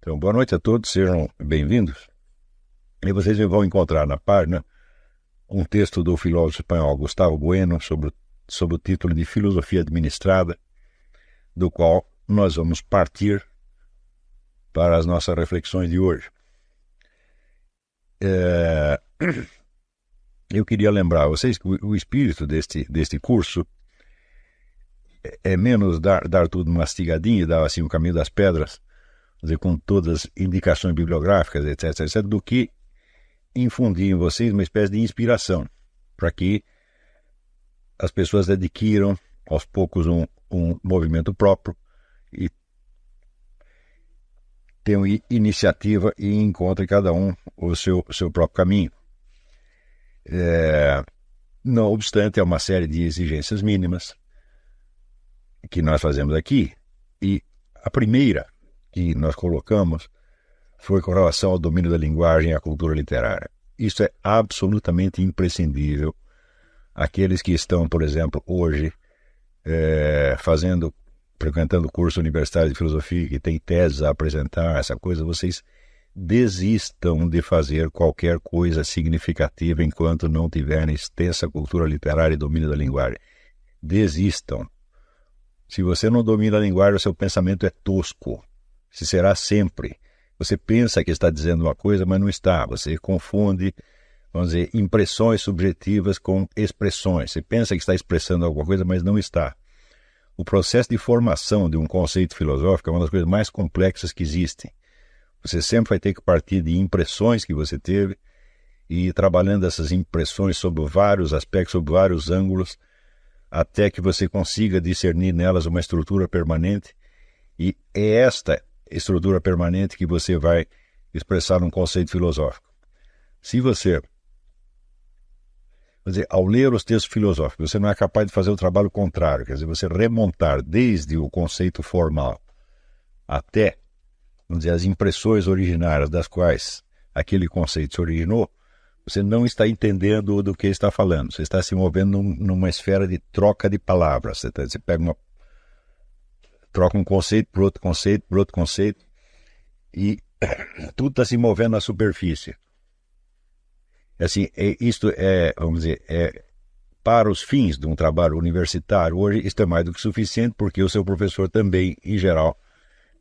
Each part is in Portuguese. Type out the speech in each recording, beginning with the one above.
Então, boa noite a todos, sejam bem-vindos. E vocês vão encontrar na página um texto do filósofo espanhol Gustavo Bueno sobre o título de Filosofia Administrada, do qual nós vamos partir para as nossas reflexões de hoje. Eu queria lembrar a vocês que o espírito deste curso é menos dar tudo mastigadinho e dar assim o caminho das pedras, dizer, com todas as indicações bibliográficas, etc., do que infundir em vocês uma espécie de inspiração, para que as pessoas adquiram aos poucos um movimento próprio e tenham iniciativa e encontrem cada um o seu próprio caminho. Não obstante, é uma série de exigências mínimas que nós fazemos aqui, e a primeira que nós colocamos foi com relação ao domínio da linguagem e à cultura literária. Isso é absolutamente imprescindível. Aqueles que estão, por exemplo, hoje frequentando o curso universitário de filosofia, que tem teses a apresentar, essa coisa, vocês desistam de fazer qualquer coisa significativa enquanto não tiverem extensa cultura literária e domínio da linguagem. Desistam. Se você não domina a linguagem, o seu pensamento é tosco. Se será sempre. Você pensa que está dizendo uma coisa, mas não está. Você confunde, vamos dizer, impressões subjetivas com expressões. Você pensa que está expressando alguma coisa, mas não está. O processo de formação de um conceito filosófico é uma das coisas mais complexas que existem. Você sempre vai ter que partir de impressões que você teve e ir trabalhando essas impressões sobre vários aspectos, sobre vários ângulos, até que você consiga discernir nelas uma estrutura permanente, e é esta estrutura permanente que você vai expressar num conceito filosófico. Se você, quer dizer, ao ler os textos filosóficos, você não é capaz de fazer o trabalho contrário, quer dizer, você remontar desde o conceito formal até, vamos dizer, as impressões originárias das quais aquele conceito se originou, você não está entendendo do que está falando. Você está se movendo numa esfera de troca de palavras. Você pega troca um conceito por outro conceito, por outro conceito, e tudo está se movendo na superfície. Assim, isto é, vamos dizer, para os fins de um trabalho universitário, hoje isto é mais do que suficiente, porque o seu professor também, em geral,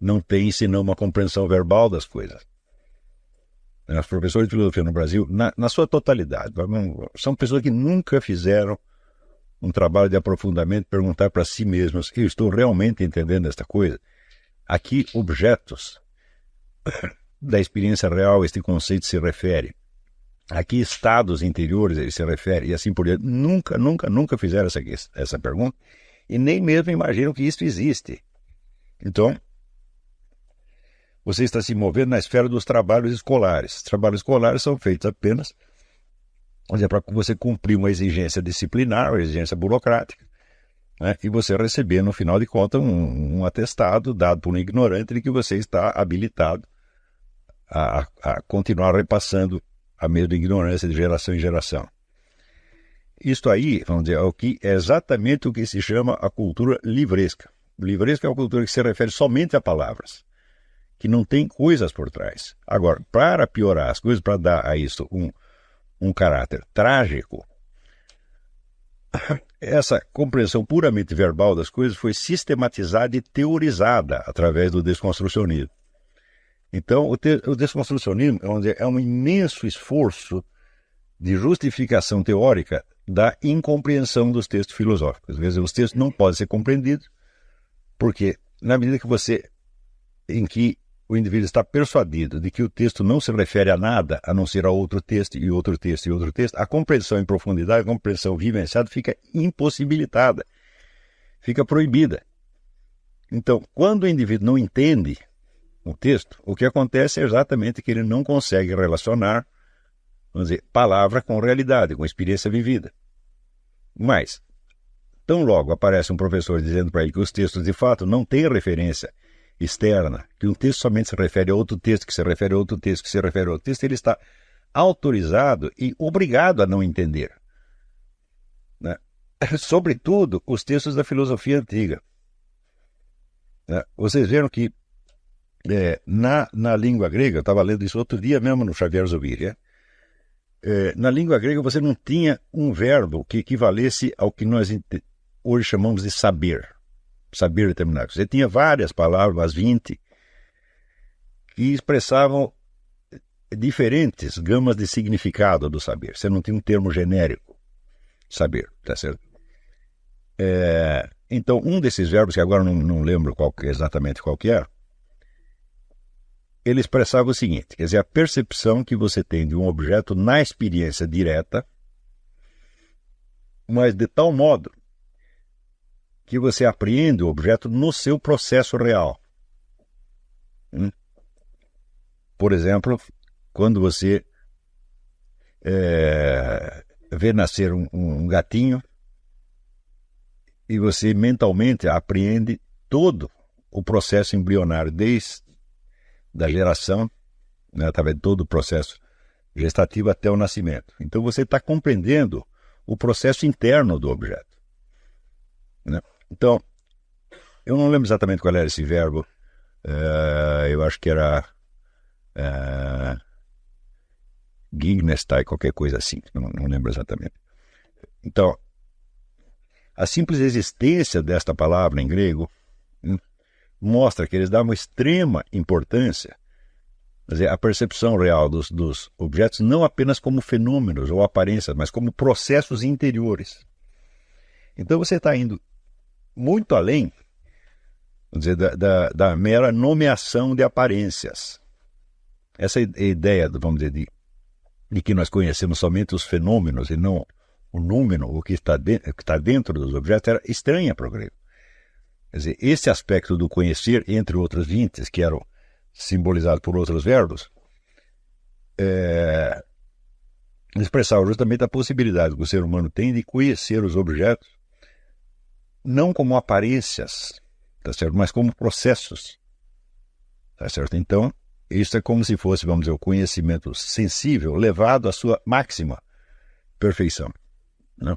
não tem senão uma compreensão verbal das coisas. Os professores de filosofia no Brasil, na sua totalidade, são pessoas que nunca fizeram um trabalho de aprofundamento, perguntar para si mesmos: eu estou realmente entendendo esta coisa? Aqui, objetos da experiência real, este conceito se refere. Aqui, estados interiores, ele se refere, e assim por diante. Nunca fizeram essa pergunta, e nem mesmo imaginam que isso existe. Então, você está se movendo na esfera dos trabalhos escolares. Os trabalhos escolares são feitos apenas para você cumprir uma exigência disciplinar, uma exigência burocrática, né? E você receber, no final de contas, um atestado dado por um ignorante de que você está habilitado a continuar repassando a mesma ignorância de geração em geração. Isto aí, vamos dizer, é exatamente o que se chama a cultura livresca. Livresca é uma cultura que se refere somente a palavras, que não tem coisas por trás. Agora, para piorar as coisas, para dar a isso um caráter trágico, essa compreensão puramente verbal das coisas foi sistematizada e teorizada através do desconstrucionismo. Então, o desconstrucionismo é um imenso esforço de justificação teórica da incompreensão dos textos filosóficos. Quer dizer, os textos não podem ser compreendidos, porque na medida em que o indivíduo está persuadido de que o texto não se refere a nada a não ser a outro texto e outro texto e outro texto, a compreensão em profundidade, a compreensão vivenciada fica impossibilitada, fica proibida. Então, quando o indivíduo não entende o texto, o que acontece é exatamente que ele não consegue relacionar, vamos dizer, palavra com realidade, com experiência vivida. Mas, tão logo aparece um professor dizendo para ele que os textos de fato não têm referência externa, que um texto somente se refere a outro texto, que se refere a outro texto, que se refere a outro texto, ele está autorizado e obrigado a não entender, né? Sobretudo os textos da filosofia antiga, né? Vocês viram que Na língua grega, eu estava lendo isso outro dia mesmo no Xavier Zubiri, na língua grega você não tinha um verbo que equivalesse ao que nós hoje chamamos de saber determinado. Você tinha várias palavras, umas 20, que expressavam diferentes gamas de significado do saber. Você não tinha um termo genérico, saber, tá certo? Então, um desses verbos, que agora não lembro exatamente qual que era, ele expressava o seguinte, quer dizer, a percepção que você tem de um objeto na experiência direta, mas de tal modo que você apreende o objeto no seu processo real. Por exemplo, quando você vê nascer um gatinho e você mentalmente apreende todo o processo embrionário, desde da geração, né, através de todo o processo gestativo até o nascimento. Então você está compreendendo o processo interno do objeto, né? Então, eu não lembro exatamente qual era esse verbo, eu acho que era Gignestai, qualquer coisa assim, não lembro exatamente. Então, a simples existência desta palavra em grego mostra que eles davam extrema importância, quer dizer, à percepção real dos objetos, não apenas como fenômenos ou aparências, mas como processos interiores. Então você está indo muito além, vamos dizer, da mera nomeação de aparências. Essa ideia, vamos dizer, de que nós conhecemos somente os fenômenos e não o número, o que está dentro dos objetos, era estranha para o grego. Quer dizer, esse aspecto do conhecer, entre outros 20, que eram simbolizados por outros verbos, expressava justamente a possibilidade que o ser humano tem de conhecer os objetos não como aparências, tá certo? Mas como processos. Tá certo? Então, isso é como se fosse, vamos dizer, o conhecimento sensível levado à sua máxima perfeição, né?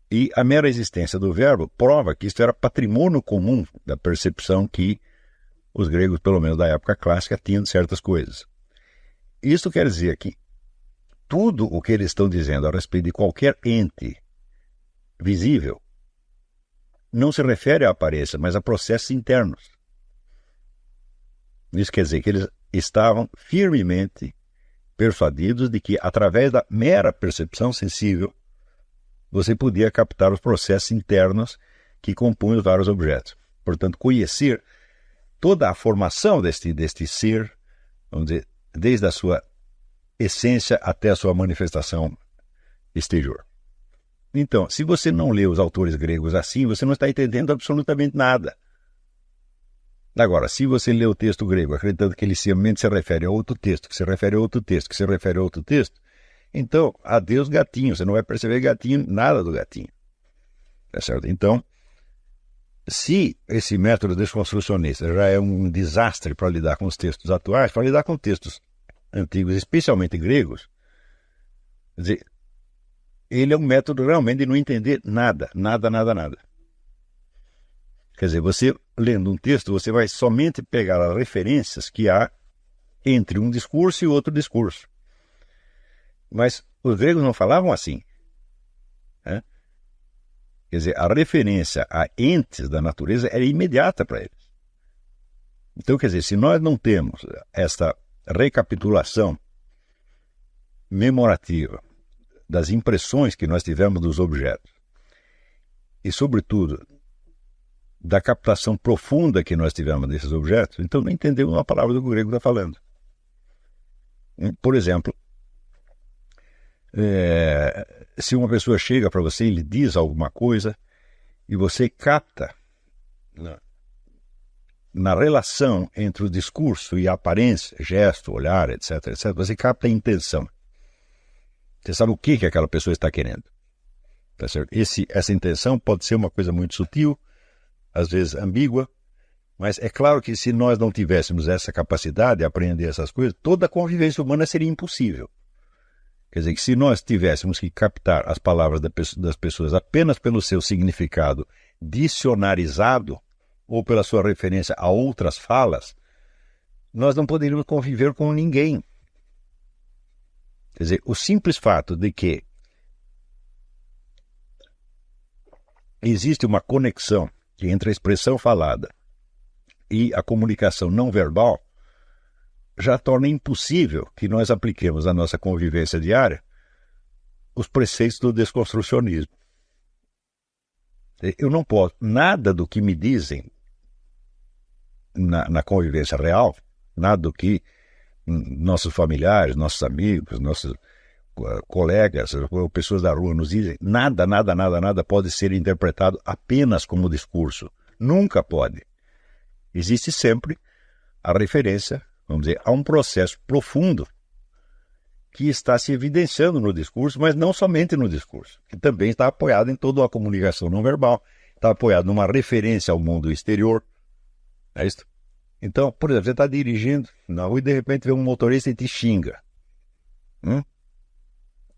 E a mera existência do verbo prova que isso era patrimônio comum da percepção que os gregos, pelo menos da época clássica, tinham de certas coisas. Isso quer dizer que tudo o que eles estão dizendo a respeito de qualquer ente visível não se refere à aparência, mas a processos internos. Isso quer dizer que eles estavam firmemente persuadidos de que, através da mera percepção sensível, você podia captar os processos internos que compunham os vários objetos. Portanto, conhecer toda a formação deste ser, vamos dizer, desde a sua essência até a sua manifestação exterior. Então, se você não lê os autores gregos assim, você não está entendendo absolutamente nada. Agora, se você lê o texto grego acreditando que ele simplesmente se refere a outro texto, que se refere a outro texto, que se refere a outro texto, então, adeus gatinho, você não vai perceber gatinho, nada do gatinho. Tá certo? Então, se esse método desconstrucionista já é um desastre para lidar com os textos atuais, para lidar com textos antigos, especialmente gregos, quer dizer, ele é um método realmente de não entender nada. Quer dizer, você lendo um texto, você vai somente pegar as referências que há entre um discurso e outro discurso. Mas os gregos não falavam assim, né? Quer dizer, a referência a entes da natureza era imediata para eles. Então, quer dizer, se nós não temos esta recapitulação memorativa das impressões que nós tivemos dos objetos e, sobretudo, da captação profunda que nós tivemos desses objetos, então não entendemos uma palavra do que o grego está falando. Por exemplo, se uma pessoa chega para você e lhe diz alguma coisa e você capta na relação entre o discurso e a aparência, gesto, olhar, etc., você capta a intenção. Você sabe o que aquela pessoa está querendo. Tá certo? Essa intenção pode ser uma coisa muito sutil, às vezes ambígua, mas é claro que se nós não tivéssemos essa capacidade de aprender essas coisas, toda a convivência humana seria impossível. Quer dizer, que se nós tivéssemos que captar as palavras das pessoas apenas pelo seu significado dicionarizado ou pela sua referência a outras falas, nós não poderíamos conviver com ninguém. Quer dizer, o simples fato de que existe uma conexão entre a expressão falada e a comunicação não verbal já torna impossível que nós apliquemos na nossa convivência diária os preceitos do desconstrucionismo. Eu não posso, nada do que me dizem na convivência real, nada do que nossos familiares, nossos amigos, nossos colegas, ou pessoas da rua nos dizem, nada pode ser interpretado apenas como discurso. Nunca pode. Existe sempre a referência, vamos dizer, a um processo profundo que está se evidenciando no discurso, mas não somente no discurso, que também está apoiado em toda a comunicação não verbal, está apoiado numa referência ao mundo exterior. É isso? Então, por exemplo, você está dirigindo na rua e de repente vê um motorista e te xinga.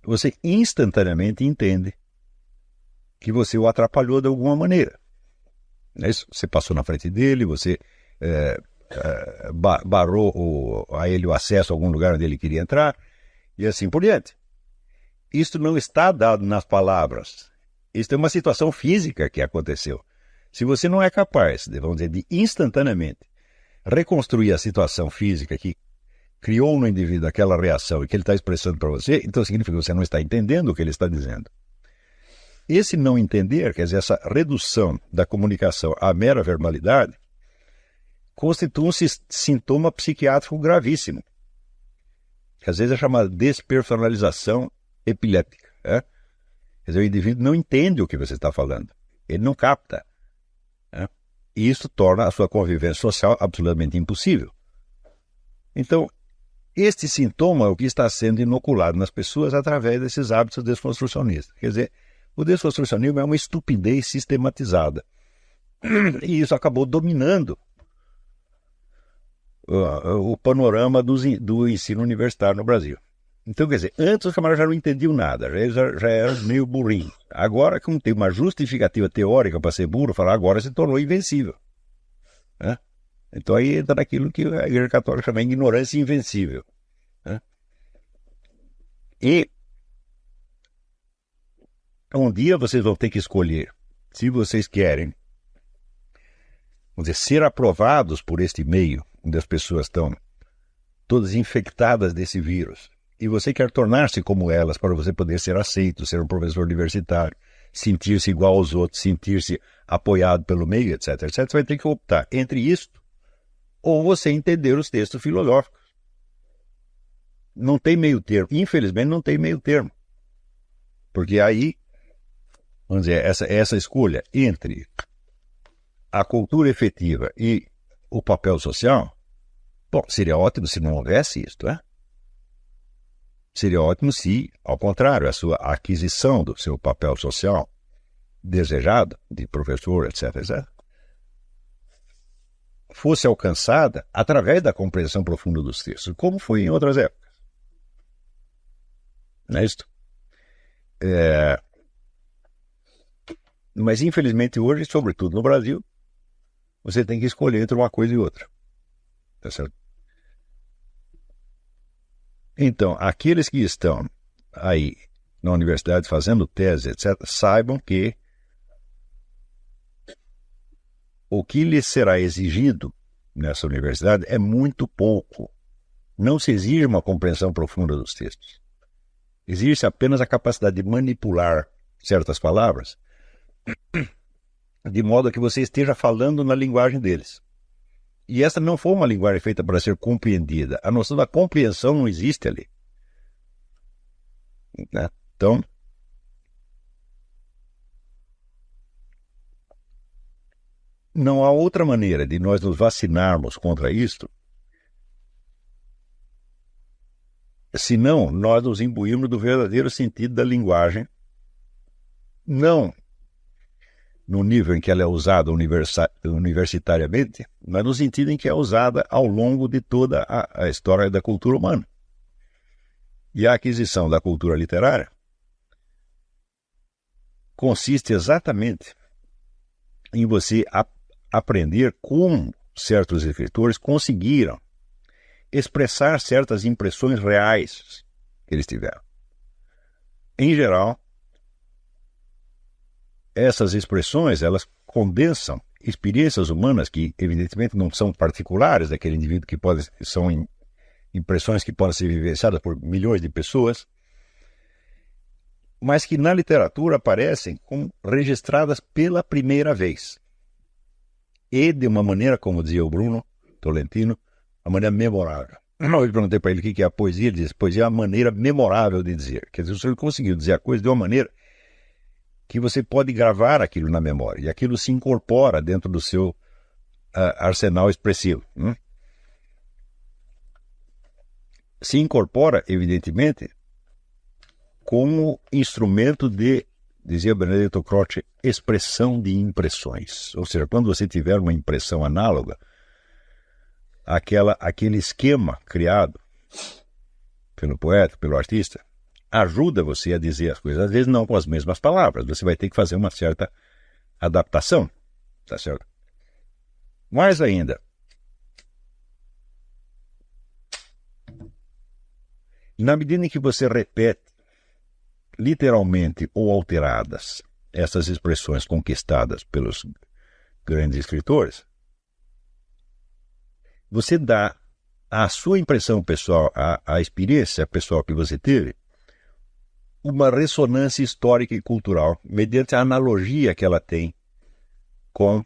Você instantaneamente entende que você o atrapalhou de alguma maneira. É isso? Você passou na frente dele, você barrou a ele o acesso a algum lugar onde ele queria entrar, e assim por diante. Isto não está dado nas palavras. Isto é uma situação física que aconteceu. Se você não é capaz, vamos dizer, de instantaneamente reconstruir a situação física que criou no indivíduo aquela reação e que ele está expressando para você, então significa que você não está entendendo o que ele está dizendo. Esse não entender, quer dizer, essa redução da comunicação à mera verbalidade, constitui um sintoma psiquiátrico gravíssimo, que às vezes é chamada despersonalização epilética. Quer dizer, o indivíduo não entende o que você está falando, ele não capta. E isso torna a sua convivência social absolutamente impossível. Então, este sintoma é o que está sendo inoculado nas pessoas através desses hábitos desconstrucionistas. Quer dizer, o desconstrucionismo é uma estupidez sistematizada. E isso acabou dominando o panorama do ensino universitário no Brasil. Então, quer dizer, antes os camaradas já não entendiam nada, já eram meio burrinhos. Agora, como tem uma justificativa teórica para ser burro, falar agora se tornou invencível. Então aí entra naquilo que a Igreja Católica chama de ignorância invencível. E um dia vocês vão ter que escolher se vocês querem, vamos dizer, ser aprovados por este meio, onde as pessoas estão todas infectadas desse vírus, e você quer tornar-se como elas para você poder ser aceito, ser um professor universitário, sentir-se igual aos outros, sentir-se apoiado pelo meio, etc, etc. Você vai ter que optar entre isto ou você entender os textos filosóficos. Não tem meio termo. Infelizmente não tem meio termo. Porque aí, vamos dizer, essa escolha entre a cultura efetiva e o papel social, bom, seria ótimo se não houvesse isto, Seria ótimo se, ao contrário, a sua aquisição do seu papel social desejado, de professor, etc., etc., fosse alcançada através da compreensão profunda dos textos, como foi em outras épocas. Não é isto? Mas, infelizmente, hoje, sobretudo no Brasil, você tem que escolher entre uma coisa e outra. Tá certo? Então, aqueles que estão aí na universidade fazendo tese, etc., saibam que o que lhes será exigido nessa universidade é muito pouco. Não se exige uma compreensão profunda dos textos. Exige apenas a capacidade de manipular certas palavras de modo que você esteja falando na linguagem deles. E essa não foi uma linguagem feita para ser compreendida. A noção da compreensão não existe ali. Então, não há outra maneira de nós nos vacinarmos contra isto senão nós nos imbuirmos do verdadeiro sentido da linguagem, não no nível em que ela é usada universitariamente, mas no sentido em que é usada ao longo de toda a história da cultura humana. E a aquisição da cultura literária consiste exatamente em você aprender como certos escritores conseguiram expressar certas impressões reais que eles tiveram. Em geral, essas expressões, elas condensam experiências humanas que, evidentemente, não são particulares daquele indivíduo, são impressões que podem ser vivenciadas por milhões de pessoas, mas que na literatura aparecem como registradas pela primeira vez. E de uma maneira, como dizia o Bruno Tolentino, a maneira memorável. Eu perguntei para ele o que é a poesia, ele disse, poesia é a maneira memorável de dizer. Quer dizer, ele conseguiu dizer a coisa de uma maneira que você pode gravar aquilo na memória, e aquilo se incorpora dentro do seu arsenal expressivo. Se incorpora, evidentemente, como instrumento de, dizia Benedetto Croce, expressão de impressões. Ou seja, quando você tiver uma impressão análoga, aquele esquema criado pelo poeta, pelo artista, ajuda você a dizer as coisas, às vezes não com as mesmas palavras, você vai ter que fazer uma certa adaptação, tá certo? Mais ainda, na medida em que você repete literalmente ou alteradas essas expressões conquistadas pelos grandes escritores, você dá à sua impressão pessoal, à experiência pessoal que você teve, uma ressonância histórica e cultural, mediante a analogia que ela tem com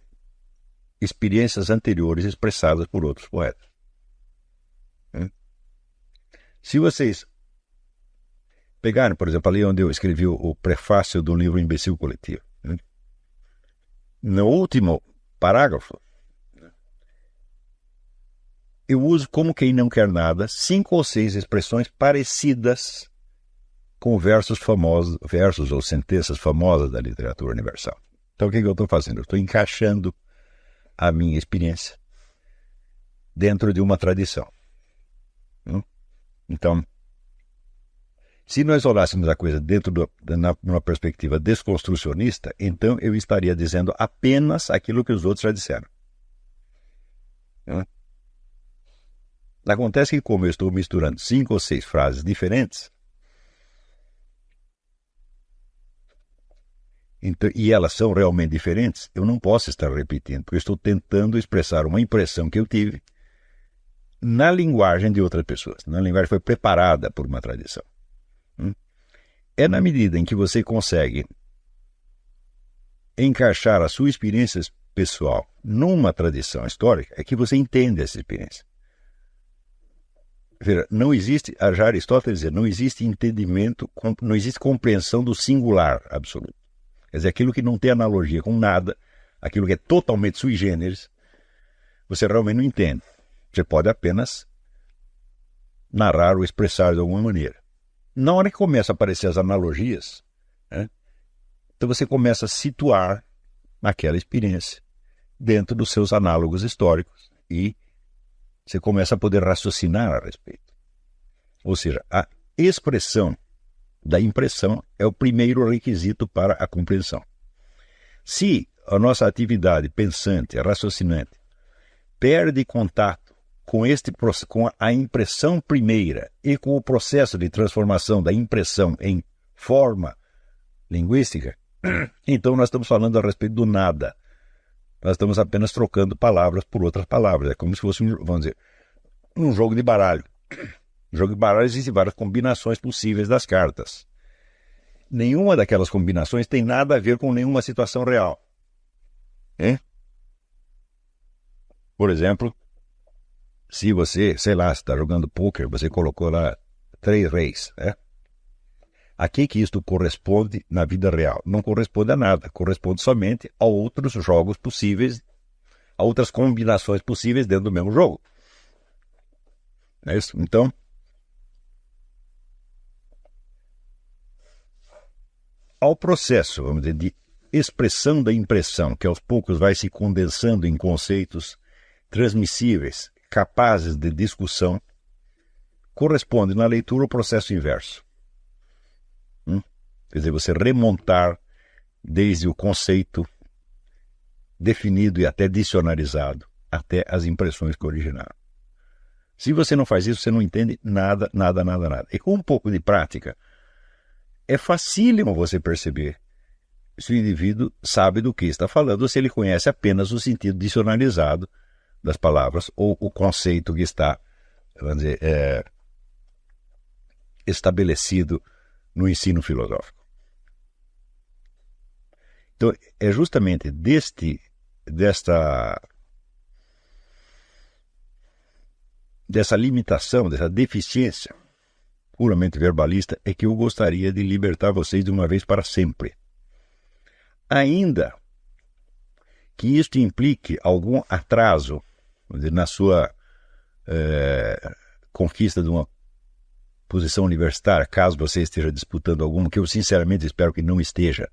experiências anteriores expressadas por outros poetas. Se vocês pegarem, por exemplo, ali onde eu escrevi o prefácio do livro Imbecil Coletivo, no último parágrafo, eu uso como quem não quer nada 5 ou 6 expressões parecidas com versos ou sentenças famosas da literatura universal. Então o que eu estou fazendo? Eu estou encaixando a minha experiência dentro de uma tradição. Então, se nós olhássemos a coisa numa perspectiva desconstrucionista, então eu estaria dizendo apenas aquilo que os outros já disseram. Acontece que, como eu estou misturando 5 ou 6 frases diferentes, então, e elas são realmente diferentes, eu não posso estar repetindo, porque eu estou tentando expressar uma impressão que eu tive na linguagem de outras pessoas. Na linguagem que foi preparada por uma tradição. É na medida em que você consegue encaixar a sua experiência pessoal numa tradição histórica, é que você entende essa experiência. Não existe, já Aristóteles dizia, não existe entendimento, não existe compreensão do singular absoluto. Quer dizer, aquilo que não tem analogia com nada, aquilo que é totalmente sui generis, você realmente não entende. Você pode apenas narrar ou expressar de alguma maneira. Na hora que começam a aparecer as analogias, então você começa a situar aquela experiência dentro dos seus análogos históricos e você começa a poder raciocinar a respeito. Ou seja, a expressão da impressão é o primeiro requisito para a compreensão. Se a nossa atividade pensante, raciocinante, perde contato com a impressão primeira e com o processo de transformação da impressão em forma linguística, então nós estamos falando a respeito do nada. Nós estamos apenas trocando palavras por outras palavras. É como se fosse, vamos dizer, um jogo de baralho. No jogo de baralho existem várias combinações possíveis das cartas. Nenhuma daquelas combinações tem nada a ver com nenhuma situação real. Por exemplo, se você, sei lá, está jogando pôquer, você colocou lá 3 reis. A que isto corresponde na vida real? Não corresponde a nada. Corresponde somente a outros jogos possíveis, a outras combinações possíveis dentro do mesmo jogo. É isso? Então, ao processo, vamos dizer, de expressão da impressão, que aos poucos vai se condensando em conceitos transmissíveis, capazes de discussão, corresponde na leitura o processo inverso. Quer dizer, você remontar desde o conceito definido e até dicionarizado, até as impressões que originaram. Se você não faz isso, você não entende nada, nada, nada, nada. E com um pouco de prática, é facílimo você perceber se o indivíduo sabe do que está falando ou se ele conhece apenas o sentido dicionarizado das palavras ou o conceito que está, vamos dizer, estabelecido no ensino filosófico. Então, é justamente dessa limitação, dessa deficiência puramente verbalista, é que eu gostaria de libertar vocês de uma vez para sempre. Ainda que isto implique algum atraso, vamos dizer, na sua conquista de uma posição universitária, caso você esteja disputando alguma, que eu sinceramente espero que não esteja.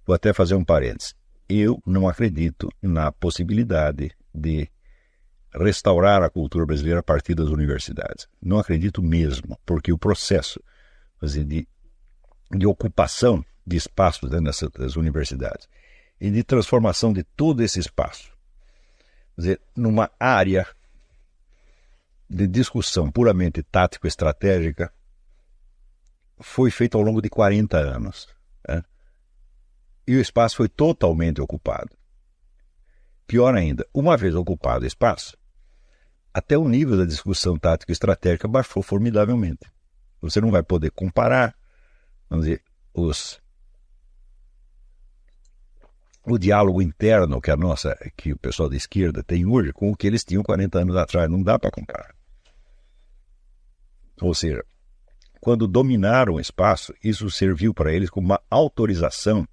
Vou até fazer um parênteses. Eu não acredito na possibilidade de restaurar a cultura brasileira a partir das universidades. Não acredito mesmo, porque o processo de ocupação de espaços dentro das universidades e de transformação de todo esse espaço, quer dizer, numa área de discussão puramente tático-estratégica, foi feito ao longo de 40 anos. E o espaço foi totalmente ocupado. Pior ainda, uma vez ocupado o espaço, até o nível da discussão tático-estratégica baixou formidavelmente. Você não vai poder comparar, vamos dizer, o diálogo interno que o pessoal da esquerda tem hoje com o que eles tinham 40 anos atrás. Não dá para comparar. Ou seja, quando dominaram o espaço, isso serviu para eles como uma autorização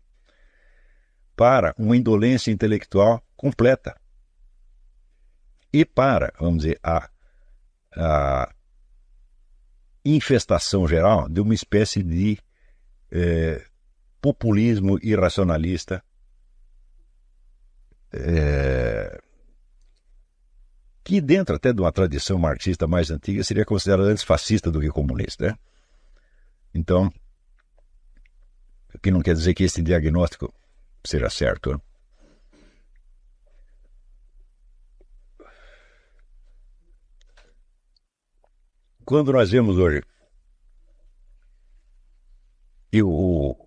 para uma indolência intelectual completa e para, vamos dizer, a infestação geral de uma espécie de populismo irracionalista que dentro até de uma tradição marxista mais antiga seria considerado antes fascista do que comunista, né? Então, o que não quer dizer que esse diagnóstico seja certo, né? Quando nós vemos hoje o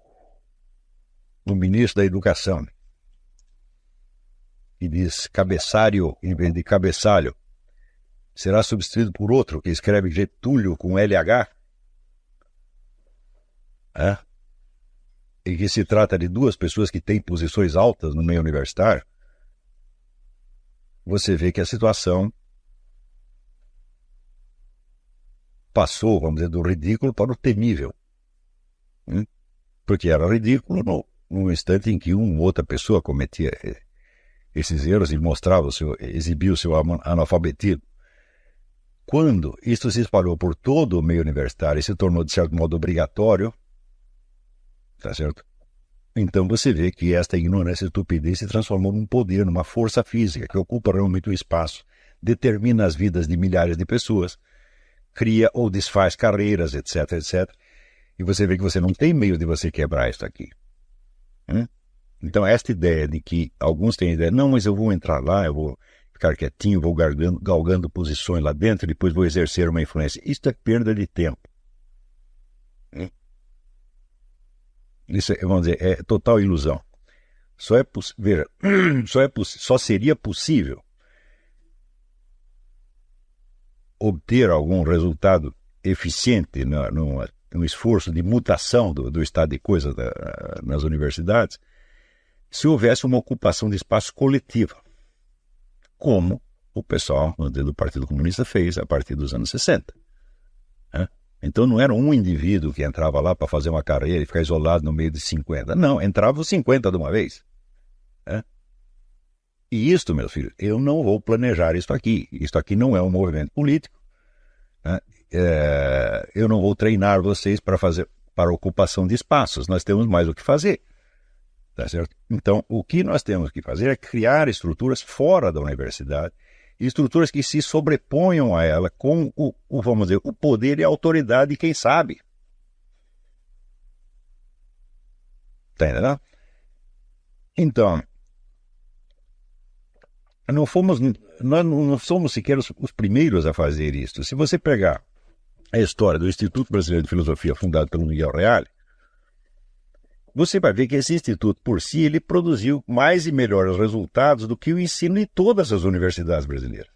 ministro da Educação que diz cabeçalho em vez de cabeçalho será substituído por outro que escreve Getúlio com LH, e que se trata de duas pessoas que têm posições altas no meio universitário, você vê que a situação passou, vamos dizer, do ridículo para o temível. Porque era ridículo no instante em que uma outra pessoa cometia esses erros e exibia o seu analfabetismo. Quando isso se espalhou por todo o meio universitário e se tornou, de certo modo, obrigatório, tá certo? Então você vê que esta ignorância e estupidez se transformou num poder, numa força física que ocupa realmente o espaço, determina as vidas de milhares de pessoas, cria ou desfaz carreiras, etc, etc. E você vê que você não tem meio de você quebrar isso aqui. Então esta ideia de que alguns têm a ideia, não, mas eu vou entrar lá, eu vou ficar quietinho, vou galgando posições lá dentro, e depois vou exercer uma influência. Isso é perda de tempo. Isso vamos dizer, é total ilusão. Só seria possível obter algum resultado eficiente no esforço de mutação do estado de coisas nas universidades se houvesse uma ocupação de espaço coletiva, como o pessoal do Partido Comunista fez a partir dos anos 60. Então não era um indivíduo que entrava lá para fazer uma carreira e ficar isolado no meio de 50. Não, entravam os 50 de uma vez. E isto, meus filhos, eu não vou planejar isso aqui. Isto aqui não é um movimento político. Eu não vou treinar vocês para a ocupação de espaços. Nós temos mais o que fazer. Tá certo? Então, o que nós temos que fazer é criar estruturas fora da universidade, estruturas que se sobreponham a ela com vamos dizer, o poder e a autoridade de quem sabe. Tá entendendo? Então, nós não somos sequer os primeiros a fazer isso. Se você pegar a história do Instituto Brasileiro de Filosofia, fundado pelo Miguel Reale, você vai ver que esse instituto, por si, ele produziu mais e melhores resultados do que o ensino em todas as universidades brasileiras.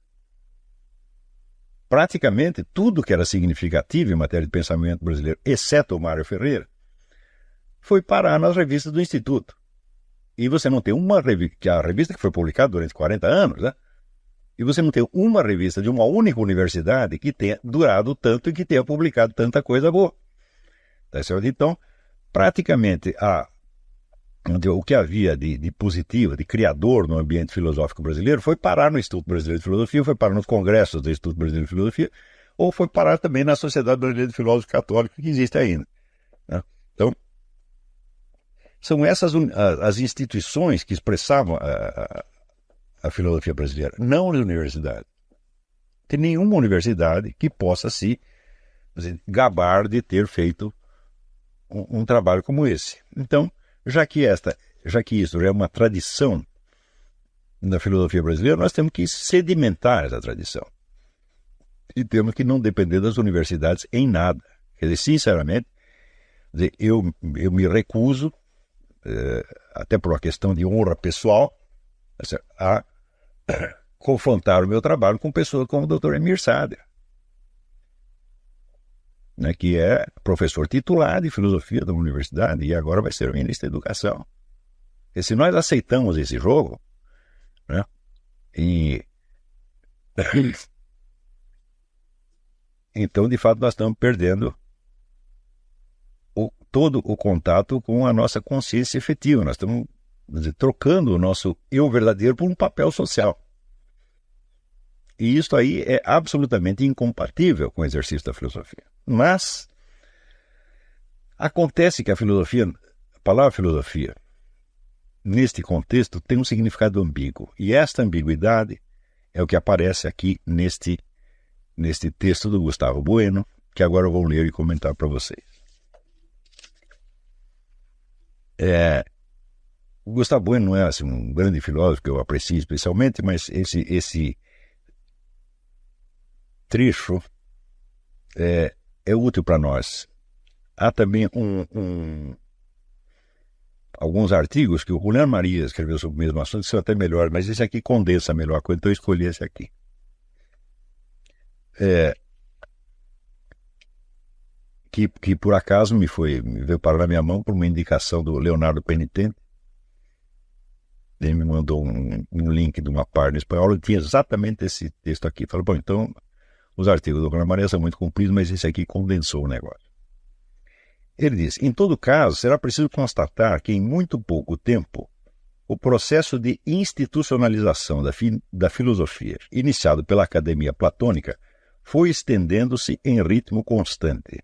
Praticamente tudo que era significativo em matéria de pensamento brasileiro, exceto o Mário Ferreira, foi parar nas revistas do Instituto. E você não tem uma revista, que é a revista que foi publicada durante 40 anos, né? E você não tem uma revista de uma única universidade que tenha durado tanto e que tenha publicado tanta coisa boa. Tá certo? Então, praticamente o que havia de positivo, de criador no ambiente filosófico brasileiro, foi parar no Instituto Brasileiro de Filosofia, foi parar nos congressos do Instituto Brasileiro de Filosofia, ou foi parar também na Sociedade Brasileira de Filósofos Católicos, que existe ainda. Né? Então, são essas as instituições que expressavam a filosofia brasileira, não as universidades. Não tem nenhuma universidade que possa se gabar de ter feito um trabalho como esse. Então, já que isso já é uma tradição da filosofia brasileira, nós temos que sedimentar essa tradição. E temos que não depender das universidades em nada. Quer dizer, sinceramente, eu me recuso, até por uma questão de honra pessoal, a confrontar o meu trabalho com pessoas como o Dr. Emir Sader, né, que é professor titular de filosofia da universidade e agora vai ser ministro da Educação. E se nós aceitamos esse jogo, né, então, de fato, nós estamos perdendo todo o contato com a nossa consciência efetiva. Nós estamos trocando o nosso eu verdadeiro por um papel social. E isso aí é absolutamente incompatível com o exercício da filosofia. Mas acontece que a palavra filosofia, neste contexto, tem um significado ambíguo. E esta ambiguidade é o que aparece aqui neste texto do Gustavo Bueno, que agora eu vou ler e comentar para vocês. O Gustavo Bueno não é assim, um grande filósofo que eu aprecio especialmente, mas esse trecho é útil para nós. Há também alguns artigos que o Julián Maria escreveu sobre o mesmo assunto, que são até melhores, mas esse aqui condensa melhor a coisa, então eu escolhi esse aqui. Que por acaso me veio parar na minha mão por uma indicação do Leonardo Penitente. Ele me mandou um link de uma página em espanhol e tinha exatamente esse texto aqui. Falei, bom, então os artigos do Julián Maria são muito compridos, mas esse aqui condensou o negócio. Ele diz, em todo caso, será preciso constatar que em muito pouco tempo o processo de institucionalização da filosofia, iniciado pela Academia Platônica, foi estendendo-se em ritmo constante.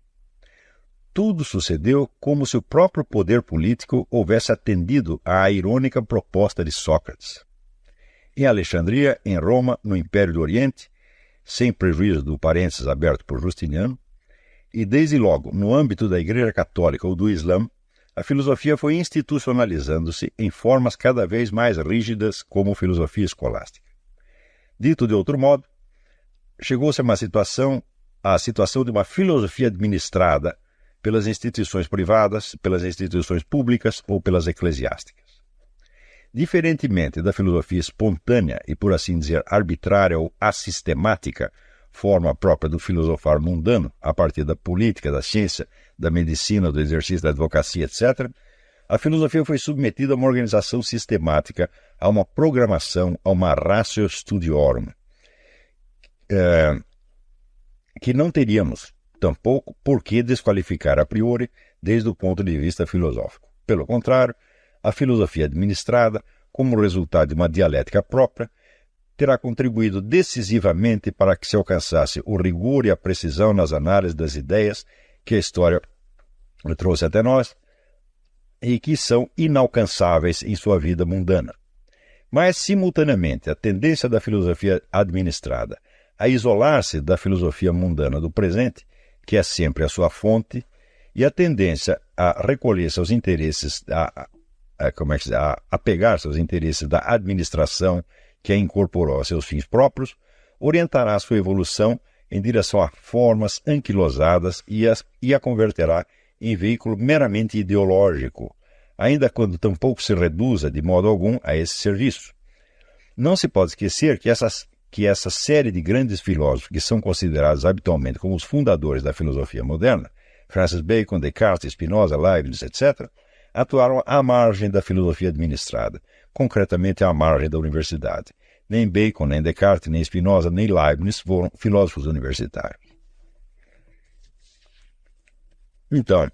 Tudo sucedeu como se o próprio poder político houvesse atendido à irônica proposta de Sócrates. Em Alexandria, em Roma, no Império do Oriente, sem prejuízo do parênteses aberto por Justiniano, e desde logo no âmbito da Igreja Católica ou do Islã, a filosofia foi institucionalizando-se em formas cada vez mais rígidas como filosofia escolástica. Dito de outro modo, chegou-se à situação de uma filosofia administrada pelas instituições privadas, pelas instituições públicas ou pelas eclesiásticas. Diferentemente da filosofia espontânea e, por assim dizer, arbitrária ou assistemática, forma própria do filosofar mundano, a partir da política, da ciência, da medicina, do exercício da advocacia, etc., a filosofia foi submetida a uma organização sistemática, a uma programação, a uma ratio studiorum, que não teríamos tampouco por que desqualificar a priori desde o ponto de vista filosófico. Pelo contrário, a filosofia administrada, como resultado de uma dialética própria, terá contribuído decisivamente para que se alcançasse o rigor e a precisão nas análises das ideias que a história trouxe até nós e que são inalcançáveis em sua vida mundana. Mas, simultaneamente, a tendência da filosofia administrada a isolar-se da filosofia mundana do presente, que é sempre a sua fonte, e a tendência a recolher seus interesses, a apegar seus interesses da administração que a incorporou a seus fins próprios, orientará sua evolução em direção a formas anquilosadas e a converterá em veículo meramente ideológico, ainda quando tampouco se reduza de modo algum a esse serviço. Não se pode esquecer que essa série de grandes filósofos que são considerados habitualmente como os fundadores da filosofia moderna, Francis Bacon, Descartes, Spinoza, Leibniz, etc., atuaram à margem da filosofia administrada, concretamente à margem da universidade. Nem Bacon, nem Descartes, nem Spinoza, nem Leibniz foram filósofos universitários. Então,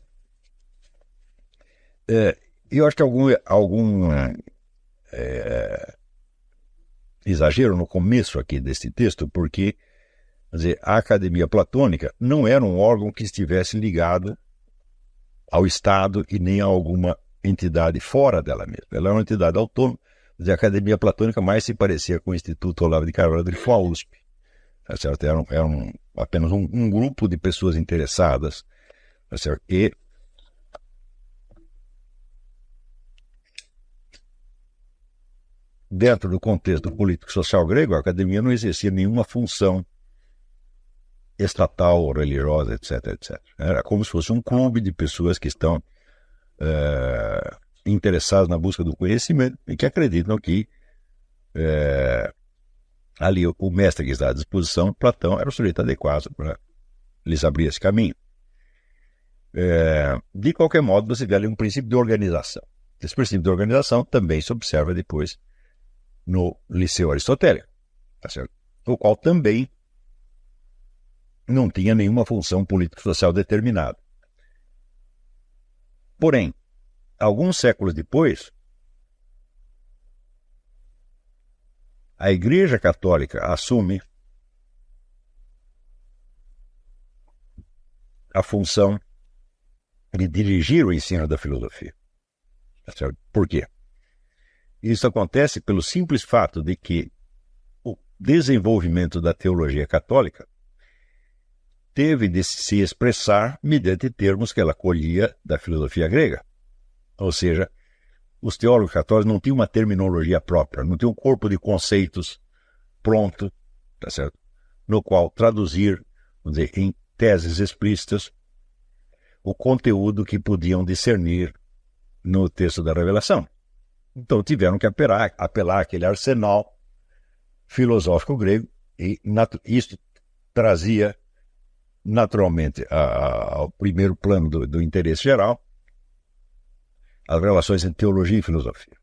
eu acho que algum exagero no começo aqui deste texto, porque quer dizer, a Academia Platônica não era um órgão que estivesse ligado ao Estado e nem a alguma entidade fora dela mesma. Ela é uma entidade autônoma. A Academia Platônica mais se parecia com o Instituto Olavo de Carvalho e com a USP. Tá certo? Era apenas um grupo de pessoas interessadas. Tá certo? E dentro do contexto político-social grego, a academia não exercia nenhuma função estatal, religiosa, etc, etc. Era como se fosse um clube de pessoas que estão interessadas na busca do conhecimento e que acreditam que ali o mestre que está à disposição, Platão, era o sujeito adequado para lhes abrir esse caminho. De qualquer modo, você vê ali um princípio de organização. Esse princípio de organização também se observa depois no Liceu Aristotélico, tá certo? O qual também não tinha nenhuma função político-social determinada. Porém, alguns séculos depois, a Igreja Católica assume a função de dirigir o ensino da filosofia. Tá certo? Por quê? Isso acontece pelo simples fato de que o desenvolvimento da teologia católica teve de se expressar mediante termos que ela colhia da filosofia grega. Ou seja, os teólogos católicos não tinham uma terminologia própria, não tinham um corpo de conceitos pronto, tá certo? No qual traduzir, vamos dizer, em teses explícitas o conteúdo que podiam discernir no texto da revelação. Então tiveram que apelar àquele arsenal filosófico grego e isso trazia naturalmente ao primeiro plano do interesse geral as relações entre teologia e filosofia.